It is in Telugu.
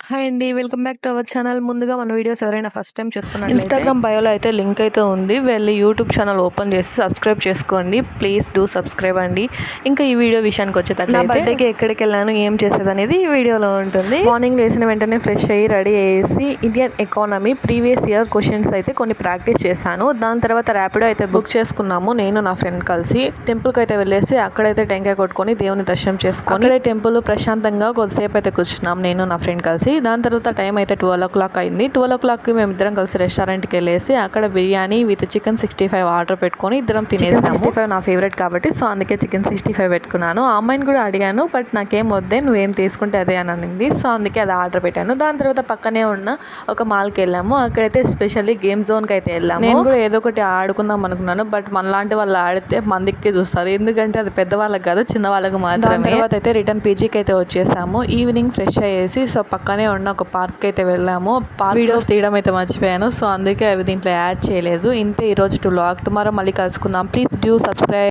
హాయ్ అండి. Welcome back to our channel. ముందుగా మన వీడియోస్ ఎవరైనా ఫస్ట్ టైం చూస్తున్నట్లయితే ఇన్స్టాగ్రామ్ బయోలో అయితే లింక్ అయితే ఉంది. వెళ్ళి యూట్యూబ్ ఛానల్ ఓపెన్ చేసి సబ్స్క్రైబ్ చేసుకోండి. ప్లీజ్ డూ సబ్స్క్రైబ్ అండి. ఇంకా ఈ వీడియో విషయానికి వచ్చేటట్లయితే నా బర్త్డేకి ఎక్కడికి వెళ్ళాను, ఏం చేసేది అనేది ఈ వీడియోలో ఉంటుంది. మార్నింగ్ లేచిన వెంటనే ఫ్రెష్ అయ్యి రెడీ అయ్యేసి Indian economy previous year questions అయితే కొన్ని ప్రాక్టీస్ చేశాను. దాని తర్వాత ర్యాపిడో అయితే బుక్ చేసుకున్నాము. నేను నా ఫ్రెండ్ కలిసి టెంపుల్కి అయితే వెళ్ళేసి అక్కడైతే టెంకాయ కొట్టుకొని దేవుని దర్శనం చేసుకొని అక్కడే టెంపుల్ ప్రశాంతంగా కొద్దిసేపు అయితే కూర్చున్నాం నేను నా ఫ్రెండ్ కలిసి. దాని తర్వాత టైం అయితే 12 o'clock అయింది. 12 o'clockకి మేమిద్దరం కలిసి రెస్టారెంట్కి వెళ్ళేసి అక్కడ బిర్యానీ విత్ చికెన్ 65 ఆర్డర్ పెట్టుకొని ఇద్దరం తినేసాము. 65 నా ఫేవరెట్ కాబట్టి సో అందుకే చికెన్ 65 పెట్టుకున్నాను. ఆ అమ్మాయిని కూడా అడిగాను, బట్ నాకేం వద్దే, నువ్వేం తీసుకుంటే అదే అని అనింది. సో అందుకే అది ఆర్డర్ పెట్టాను. దాని తర్వాత పక్కనే ఉన్న ఒక మాల్కి వెళ్ళాము. అక్కడైతే స్పెషల్లీ గేమ్ జోన్కి అయితే వెళ్ళాము. నేను కూడా ఏదో ఒకటి ఆడుకుందాం అనుకున్నాను, బట్ మనలాంటి వాళ్ళు ఆడితే మందికి చూస్తారు, ఎందుకంటే అది పెద్దవాళ్ళకి కాదు, చిన్న వాళ్ళకి మాత్రమే. తర్వాత అయితే రిటర్న్ పీజీకి అయితే వచ్చేసాము. ఈవినింగ్ ఫ్రెష్ అయ్యేసి సో పక్కనే ఉన్న ఒక పార్క్ అయితే వెళ్ళాము. పార్క్ వీడియోస్ తీయడం అయితే మర్చిపోయాను, సో అందుకే అవి దీంట్లో యాడ్ చేయలేదు. ఇంతే ఈరోజు వ్లాగ్. టుమారో మళ్ళీ కలుసుకుందాం. Please do subscribe.